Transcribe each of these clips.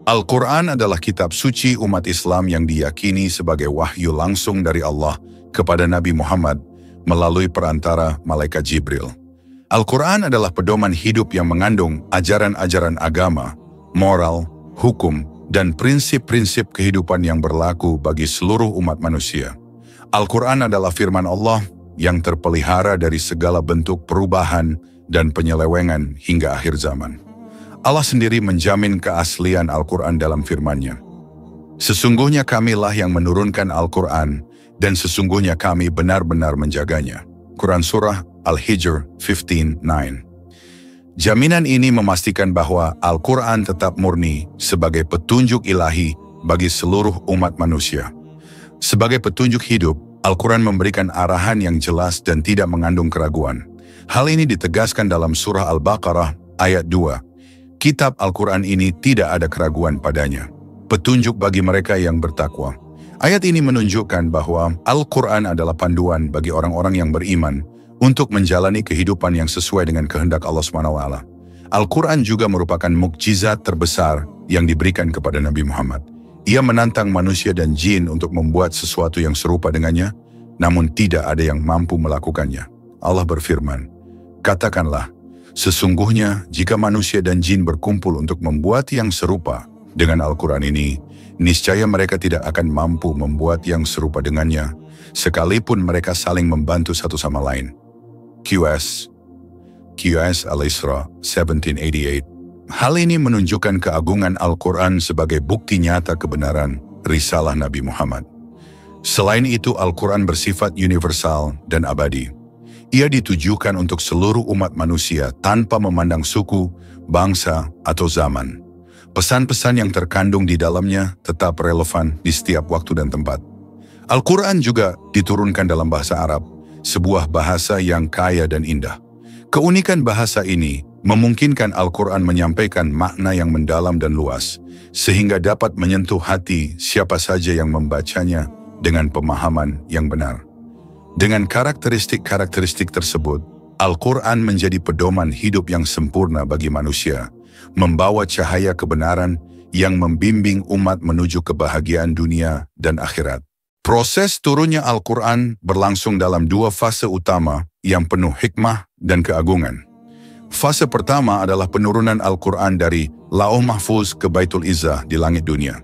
Al-Quran adalah kitab suci umat Islam yang diyakini sebagai wahyu langsung dari Allah kepada Nabi Muhammad melalui perantara malaikat Jibril. Al-Quran adalah pedoman hidup yang mengandung ajaran-ajaran agama, moral, hukum, dan prinsip-prinsip kehidupan yang berlaku bagi seluruh umat manusia. Al-Quran adalah firman Allah yang terpelihara dari segala bentuk perubahan dan penyelewengan hingga akhir zaman. Allah sendiri menjamin keaslian Al-Quran dalam firman-Nya. Sesungguhnya kamilah yang menurunkan Al-Quran dan sesungguhnya kami benar-benar menjaganya. Quran Surah Al-Hijr 15:9. Jaminan ini memastikan bahwa Al-Quran tetap murni sebagai petunjuk ilahi bagi seluruh umat manusia. Sebagai petunjuk hidup, Al-Quran memberikan arahan yang jelas dan tidak mengandung keraguan. Hal ini ditegaskan dalam surah Al-Baqarah ayat 2. Kitab Al-Quran ini tidak ada keraguan padanya. Petunjuk bagi mereka yang bertakwa. Ayat ini menunjukkan bahwa Al-Quran adalah panduan bagi orang-orang yang beriman untuk menjalani kehidupan yang sesuai dengan kehendak Allah SWT. Al-Quran juga merupakan mukjizat terbesar yang diberikan kepada Nabi Muhammad. Ia menantang manusia dan jin untuk membuat sesuatu yang serupa dengannya, namun tidak ada yang mampu melakukannya. Allah berfirman, "Katakanlah, sesungguhnya jika manusia dan jin berkumpul untuk membuat yang serupa dengan Al-Quran ini, niscaya mereka tidak akan mampu membuat yang serupa dengannya, sekalipun mereka saling membantu satu sama lain." QS Al-Isra 1788. Hal ini menunjukkan keagungan Al-Quran sebagai bukti nyata kebenaran risalah Nabi Muhammad. Selain itu, Al-Quran bersifat universal dan abadi. Ia ditujukan untuk seluruh umat manusia tanpa memandang suku, bangsa, atau zaman. Pesan-pesan yang terkandung di dalamnya tetap relevan di setiap waktu dan tempat. Al-Quran juga diturunkan dalam bahasa Arab, sebuah bahasa yang kaya dan indah. Keunikan bahasa ini memungkinkan Al-Quran menyampaikan makna yang mendalam dan luas, sehingga dapat menyentuh hati siapa saja yang membacanya dengan pemahaman yang benar. Dengan karakteristik-karakteristik tersebut, Al-Quran menjadi pedoman hidup yang sempurna bagi manusia, membawa cahaya kebenaran yang membimbing umat menuju kebahagiaan dunia dan akhirat. Proses turunnya Al-Quran berlangsung dalam dua fase utama yang penuh hikmah dan keagungan. Fase pertama adalah penurunan Al-Quran dari Lauh Mahfuz ke Baitul Izzah di langit dunia.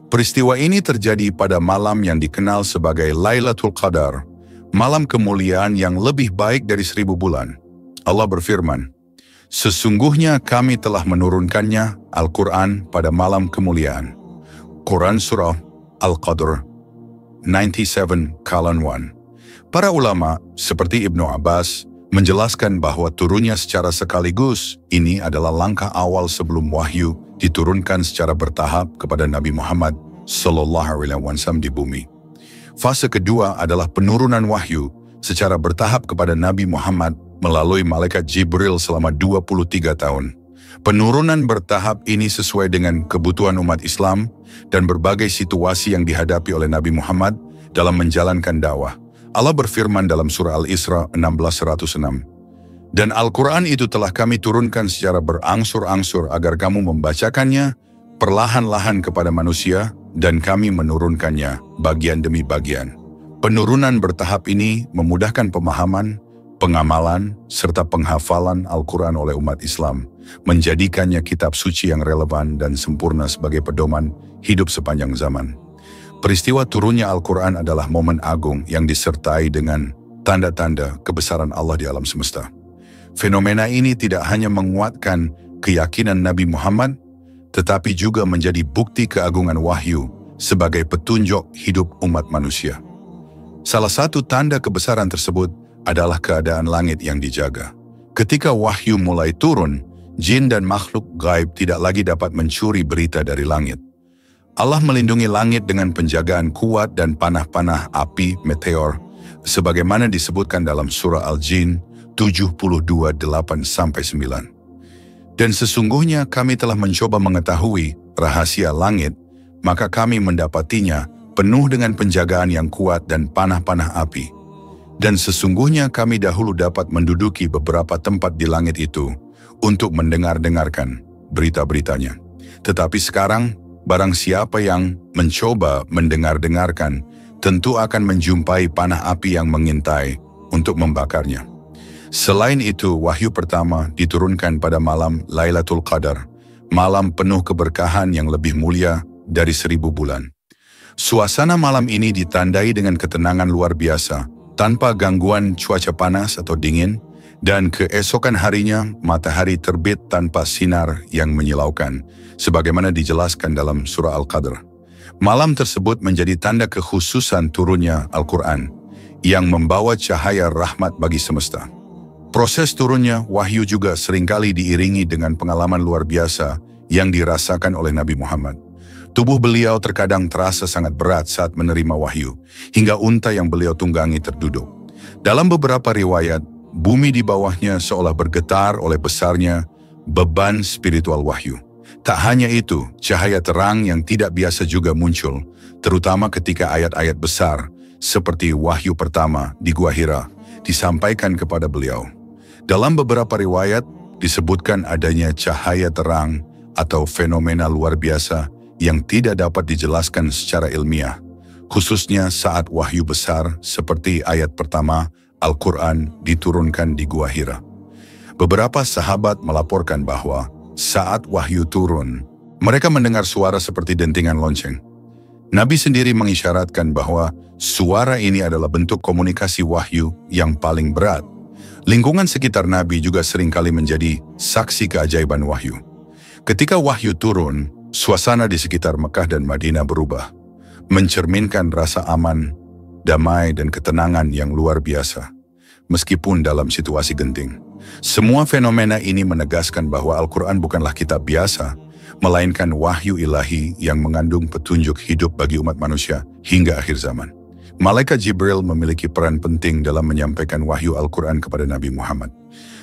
Peristiwa ini terjadi pada malam yang dikenal sebagai Lailatul Qadar, malam kemuliaan yang lebih baik dari 1000 bulan. Allah berfirman, "Sesungguhnya kami telah menurunkannya, Al-Quran, pada malam kemuliaan." Quran Surah Al-Qadr 97:1. Para ulama seperti Ibnu Abbas menjelaskan bahwa turunnya secara sekaligus ini adalah langkah awal sebelum wahyu diturunkan secara bertahap kepada Nabi Muhammad SAW di bumi. Fase kedua adalah penurunan wahyu secara bertahap kepada Nabi Muhammad melalui malaikat Jibril selama 23 tahun. Penurunan bertahap ini sesuai dengan kebutuhan umat Islam dan berbagai situasi yang dihadapi oleh Nabi Muhammad dalam menjalankan dakwah. Allah berfirman dalam surah Al-Isra 16:106, "Dan Al-Quran itu telah kami turunkan secara berangsur-angsur agar kamu membacakannya perlahan-lahan kepada manusia, dan kami menurunkannya bagian demi bagian." Penurunan bertahap ini memudahkan pemahaman, pengamalan, serta penghafalan Al-Quran oleh umat Islam, menjadikannya kitab suci yang relevan dan sempurna sebagai pedoman hidup sepanjang zaman. Peristiwa turunnya Al-Quran adalah momen agung yang disertai dengan tanda-tanda kebesaran Allah di alam semesta. Fenomena ini tidak hanya menguatkan keyakinan Nabi Muhammad, tetapi juga menjadi bukti keagungan wahyu sebagai petunjuk hidup umat manusia. Salah satu tanda kebesaran tersebut adalah keadaan langit yang dijaga. Ketika wahyu mulai turun, jin dan makhluk gaib tidak lagi dapat mencuri berita dari langit. Allah melindungi langit dengan penjagaan kuat dan panah-panah api meteor, sebagaimana disebutkan dalam surah Al-Jin 72:8-9. Dan sesungguhnya kami telah mencoba mengetahui rahasia langit, maka kami mendapatinya penuh dengan penjagaan yang kuat dan panah-panah api. Dan sesungguhnya kami dahulu dapat menduduki beberapa tempat di langit itu untuk mendengar-dengarkan berita-beritanya. Tetapi sekarang, barang siapa yang mencoba mendengar-dengarkan, tentu akan menjumpai panah api yang mengintai untuk membakarnya. Selain itu, wahyu pertama diturunkan pada malam Lailatul Qadar, malam penuh keberkahan yang lebih mulia dari 1000 bulan. Suasana malam ini ditandai dengan ketenangan luar biasa, tanpa gangguan cuaca panas atau dingin, dan keesokan harinya matahari terbit tanpa sinar yang menyilaukan, sebagaimana dijelaskan dalam surah Al-Qadr. Malam tersebut menjadi tanda kekhususan turunnya Al-Quran, yang membawa cahaya rahmat bagi semesta. Proses turunnya wahyu juga seringkali diiringi dengan pengalaman luar biasa yang dirasakan oleh Nabi Muhammad. Tubuh beliau terkadang terasa sangat berat saat menerima wahyu, hingga unta yang beliau tunggangi terduduk. Dalam beberapa riwayat, bumi di bawahnya seolah bergetar oleh besarnya beban spiritual wahyu. Tak hanya itu, cahaya terang yang tidak biasa juga muncul, terutama ketika ayat-ayat besar, seperti wahyu pertama di Gua Hira, disampaikan kepada beliau. Dalam beberapa riwayat, disebutkan adanya cahaya terang atau fenomena luar biasa yang tidak dapat dijelaskan secara ilmiah, khususnya saat wahyu besar seperti ayat pertama Al-Quran diturunkan di Gua Hira. Beberapa sahabat melaporkan bahwa saat wahyu turun, mereka mendengar suara seperti dentingan lonceng. Nabi sendiri mengisyaratkan bahwa suara ini adalah bentuk komunikasi wahyu yang paling berat. Lingkungan sekitar Nabi juga seringkali menjadi saksi keajaiban wahyu. Ketika wahyu turun, suasana di sekitar Mekah dan Madinah berubah, mencerminkan rasa aman, damai dan ketenangan yang luar biasa, meskipun dalam situasi genting. Semua fenomena ini menegaskan bahwa Al-Quran bukanlah kitab biasa, melainkan wahyu ilahi yang mengandung petunjuk hidup bagi umat manusia hingga akhir zaman. Malaikat Jibril memiliki peran penting dalam menyampaikan wahyu Al-Quran kepada Nabi Muhammad.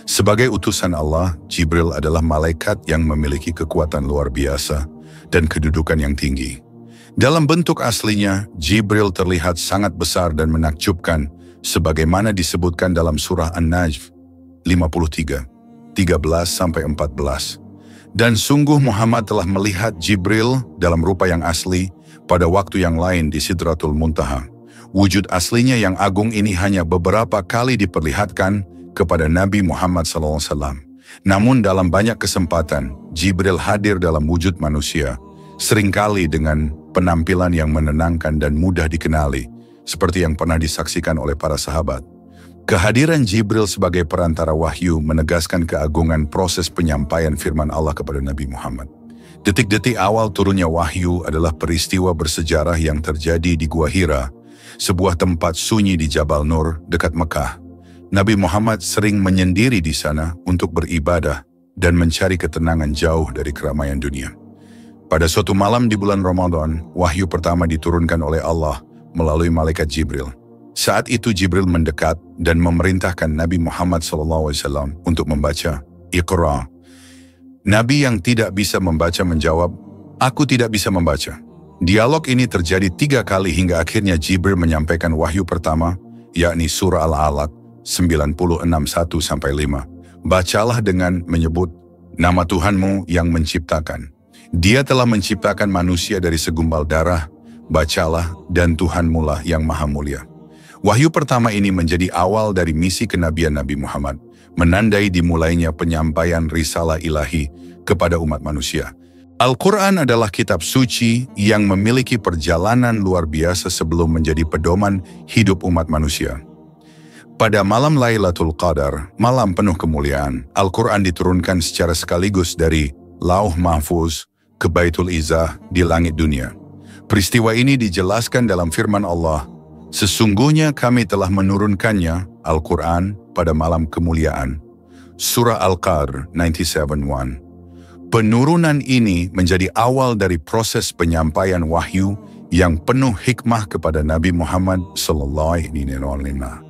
Sebagai utusan Allah, Jibril adalah malaikat yang memiliki kekuatan luar biasa dan kedudukan yang tinggi. Dalam bentuk aslinya, Jibril terlihat sangat besar dan menakjubkan, sebagaimana disebutkan dalam surah An-Najm 53, 13-14. Dan sungguh Muhammad telah melihat Jibril dalam rupa yang asli pada waktu yang lain di Sidratul Muntaha. Wujud aslinya yang agung ini hanya beberapa kali diperlihatkan kepada Nabi Muhammad SAW. Namun dalam banyak kesempatan, Jibril hadir dalam wujud manusia, seringkali dengan penampilan yang menenangkan dan mudah dikenali, seperti yang pernah disaksikan oleh para sahabat. Kehadiran Jibril sebagai perantara wahyu menegaskan keagungan proses penyampaian firman Allah kepada Nabi Muhammad. Detik-detik awal turunnya wahyu adalah peristiwa bersejarah yang terjadi di Gua Hira, sebuah tempat sunyi di Jabal Nur dekat Mekah. Nabi Muhammad sering menyendiri di sana untuk beribadah dan mencari ketenangan jauh dari keramaian dunia. Pada suatu malam di bulan Ramadan, wahyu pertama diturunkan oleh Allah melalui malaikat Jibril. Saat itu Jibril mendekat dan memerintahkan Nabi Muhammad SAW untuk membaca Iqra. Nabi yang tidak bisa membaca menjawab, "Aku tidak bisa membaca." Dialog ini terjadi 3 kali hingga akhirnya Jibril menyampaikan wahyu pertama, yakni surah Al-Alaq 96:1-5. Bacalah dengan menyebut nama Tuhanmu yang menciptakan. Dia telah menciptakan manusia dari segumpal darah. Bacalah, dan Tuhanmu lah yang maha mulia. Wahyu pertama ini menjadi awal dari misi kenabian Nabi Muhammad, menandai dimulainya penyampaian risalah ilahi kepada umat manusia. Al-Quran adalah kitab suci yang memiliki perjalanan luar biasa sebelum menjadi pedoman hidup umat manusia. Pada malam Lailatul Qadar, malam penuh kemuliaan, Al-Quran diturunkan secara sekaligus dari Lauh Mahfuz ke Baitul Izzah di langit dunia. Peristiwa ini dijelaskan dalam firman Allah, "Sesungguhnya kami telah menurunkannya, Al-Quran, pada malam kemuliaan." Surah Al-Qadr 97:1. Penurunan ini menjadi awal dari proses penyampaian wahyu yang penuh hikmah kepada Nabi Muhammad SAW.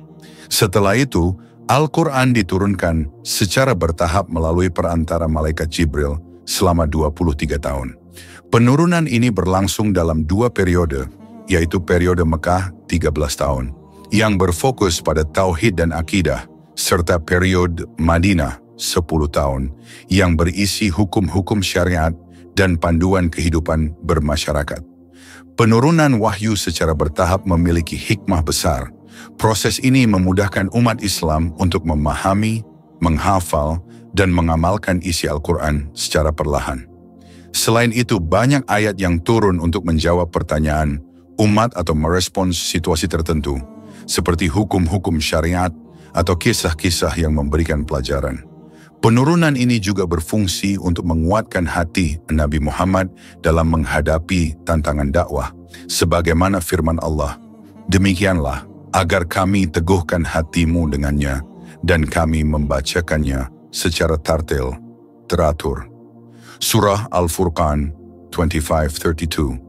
Setelah itu, Al-Quran diturunkan secara bertahap melalui perantara malaikat Jibril selama 23 tahun. Penurunan ini berlangsung dalam 2 periode, yaitu periode Mekah 13 tahun, yang berfokus pada tauhid dan akidah, serta periode Madinah 10 tahun, yang berisi hukum-hukum syariat dan panduan kehidupan bermasyarakat. Penurunan wahyu secara bertahap memiliki hikmah besar. Proses ini memudahkan umat Islam untuk memahami, menghafal, dan mengamalkan isi Al-Quran secara perlahan. Selain itu, banyak ayat yang turun untuk menjawab pertanyaan umat atau merespons situasi tertentu, seperti hukum-hukum syariat atau kisah-kisah yang memberikan pelajaran. Penurunan ini juga berfungsi untuk menguatkan hati Nabi Muhammad dalam menghadapi tantangan dakwah, sebagaimana firman Allah, "Demikianlah agar kami teguhkan hatimu dengannya, dan kami membacakannya secara tartil, teratur." Surah Al-Furqan 25:32.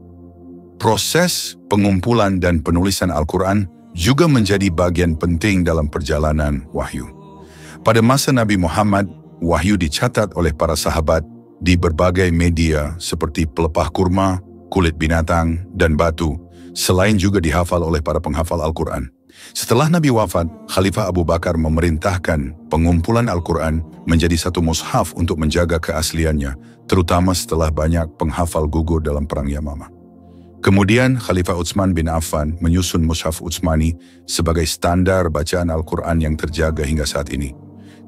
Proses pengumpulan dan penulisan Al-Quran juga menjadi bagian penting dalam perjalanan wahyu. Pada masa Nabi Muhammad, wahyu dicatat oleh para sahabat di berbagai media seperti pelepah kurma, kulit binatang, dan batu, selain juga dihafal oleh para penghafal Al-Quran. Setelah Nabi wafat, Khalifah Abu Bakar memerintahkan pengumpulan Al-Quran menjadi satu mushaf untuk menjaga keasliannya, terutama setelah banyak penghafal gugur dalam Perang Yamamah. Kemudian Khalifah Utsman bin Affan menyusun mushaf Utsmani sebagai standar bacaan Al-Quran yang terjaga hingga saat ini.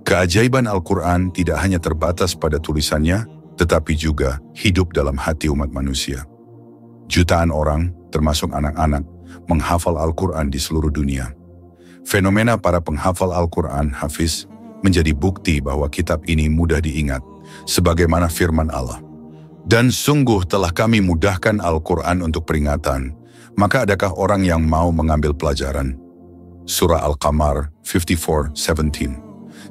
Keajaiban Al-Quran tidak hanya terbatas pada tulisannya, tetapi juga hidup dalam hati umat manusia. Jutaan orang, termasuk anak-anak, menghafal Al-Quran di seluruh dunia. Fenomena para penghafal Al-Quran hafiz menjadi bukti bahwa kitab ini mudah diingat, sebagaimana firman Allah. Dan sungguh telah kami mudahkan Al-Quran untuk peringatan, maka adakah orang yang mau mengambil pelajaran? Surah Al-Qamar 54:17.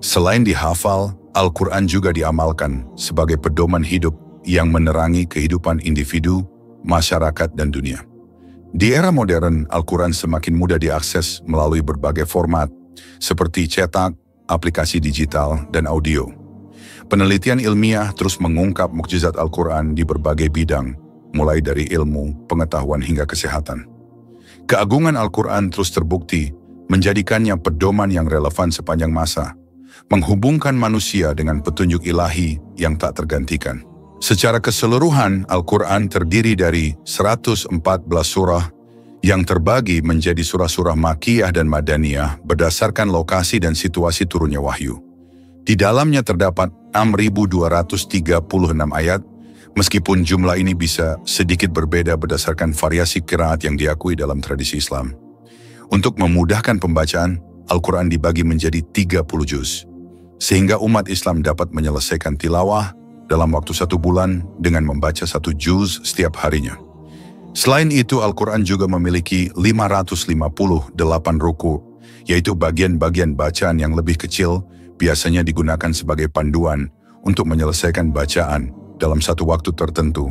Selain dihafal, Al-Quran juga diamalkan sebagai pedoman hidup yang menerangi kehidupan individu, masyarakat, dan dunia. Di era modern, Al-Quran semakin mudah diakses melalui berbagai format, seperti cetak, aplikasi digital, dan audio. Penelitian ilmiah terus mengungkap mukjizat Al-Quran di berbagai bidang, mulai dari ilmu, pengetahuan, hingga kesehatan. Keagungan Al-Quran terus terbukti, menjadikannya pedoman yang relevan sepanjang masa, menghubungkan manusia dengan petunjuk ilahi yang tak tergantikan. Secara keseluruhan, Al-Quran terdiri dari 114 surah yang terbagi menjadi surah-surah Makkiyah dan Madaniyah berdasarkan lokasi dan situasi turunnya wahyu. Di dalamnya terdapat 6.236 ayat, meskipun jumlah ini bisa sedikit berbeda berdasarkan variasi qiraat yang diakui dalam tradisi Islam. Untuk memudahkan pembacaan, Al-Quran dibagi menjadi 30 juz, sehingga umat Islam dapat menyelesaikan tilawah dalam waktu 1 bulan dengan membaca 1 juz setiap harinya. Selain itu, Al-Quran juga memiliki 558 ruku, yaitu bagian-bagian bacaan yang lebih kecil, biasanya digunakan sebagai panduan untuk menyelesaikan bacaan dalam satu waktu tertentu,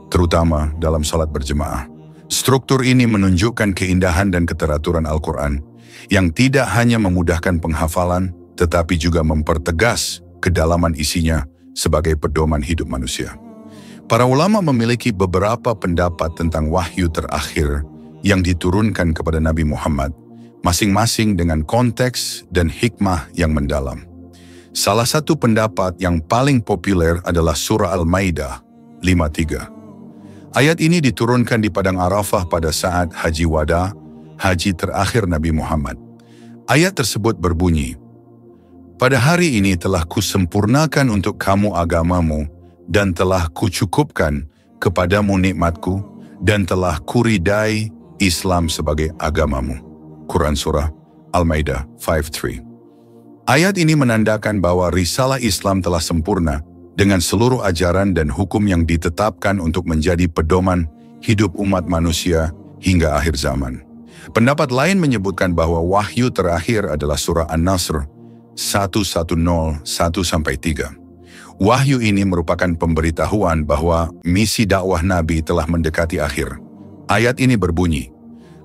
terutama dalam salat berjemaah. Struktur ini menunjukkan keindahan dan keteraturan Al-Quran, yang tidak hanya memudahkan penghafalan, tetapi juga mempertegas kedalaman isinya sebagai pedoman hidup manusia. Para ulama memiliki beberapa pendapat tentang wahyu terakhir yang diturunkan kepada Nabi Muhammad, masing-masing dengan konteks dan hikmah yang mendalam. Salah satu pendapat yang paling populer adalah surah Al-Maidah 53. Ayat ini diturunkan di Padang Arafah pada saat Haji Wada, haji terakhir Nabi Muhammad. Ayat tersebut berbunyi, "Pada hari ini telah kusempurnakan untuk kamu agamamu, dan telah kucukupkan kepadamu nikmatku, dan telah kuridai Islam sebagai agamamu." Quran Surah Al-Maidah 53. Ayat ini menandakan bahwa risalah Islam telah sempurna dengan seluruh ajaran dan hukum yang ditetapkan untuk menjadi pedoman hidup umat manusia hingga akhir zaman. Pendapat lain menyebutkan bahwa wahyu terakhir adalah surah An-Nasr 110:1-3. Wahyu ini merupakan pemberitahuan bahwa misi dakwah Nabi telah mendekati akhir. Ayat ini berbunyi,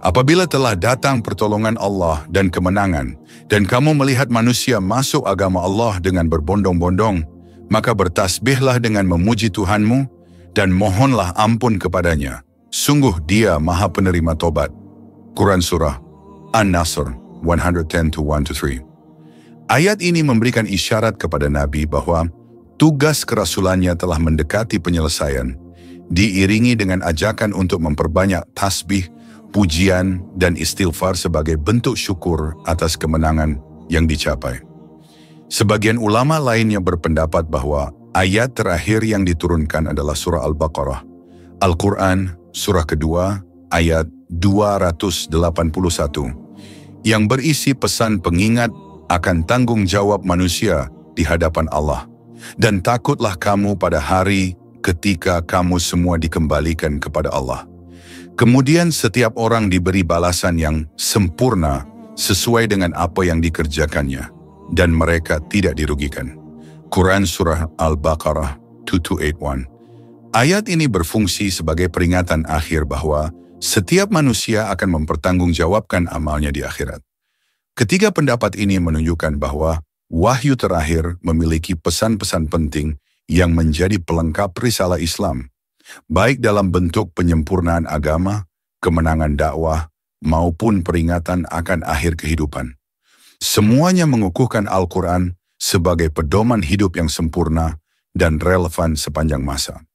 "Apabila telah datang pertolongan Allah dan kemenangan, dan kamu melihat manusia masuk agama Allah dengan berbondong-bondong, maka bertasbihlah dengan memuji Tuhanmu, dan mohonlah ampun kepadanya. Sungguh Dia Maha Penerima Tobat." Quran Surah An-Nasr 110:1-3. Ayat ini memberikan isyarat kepada Nabi bahwa tugas kerasulannya telah mendekati penyelesaian, diiringi dengan ajakan untuk memperbanyak tasbih, pujian, dan istighfar sebagai bentuk syukur atas kemenangan yang dicapai. Sebagian ulama lainnya berpendapat bahwa ayat terakhir yang diturunkan adalah surah Al-Baqarah. Al-Quran, surah kedua, ayat 281, yang berisi pesan pengingat akan tanggung jawab manusia di hadapan Allah. Dan takutlah kamu pada hari ketika kamu semua dikembalikan kepada Allah. Kemudian setiap orang diberi balasan yang sempurna sesuai dengan apa yang dikerjakannya, dan mereka tidak dirugikan. Quran Surah Al-Baqarah 2281. Ayat ini berfungsi sebagai peringatan akhir bahwa setiap manusia akan mempertanggungjawabkan amalnya di akhirat. Ketiga pendapat ini menunjukkan bahwa wahyu terakhir memiliki pesan-pesan penting yang menjadi pelengkap risalah Islam, baik dalam bentuk penyempurnaan agama, kemenangan dakwah, maupun peringatan akan akhir kehidupan. Semuanya mengukuhkan Al-Quran sebagai pedoman hidup yang sempurna dan relevan sepanjang masa.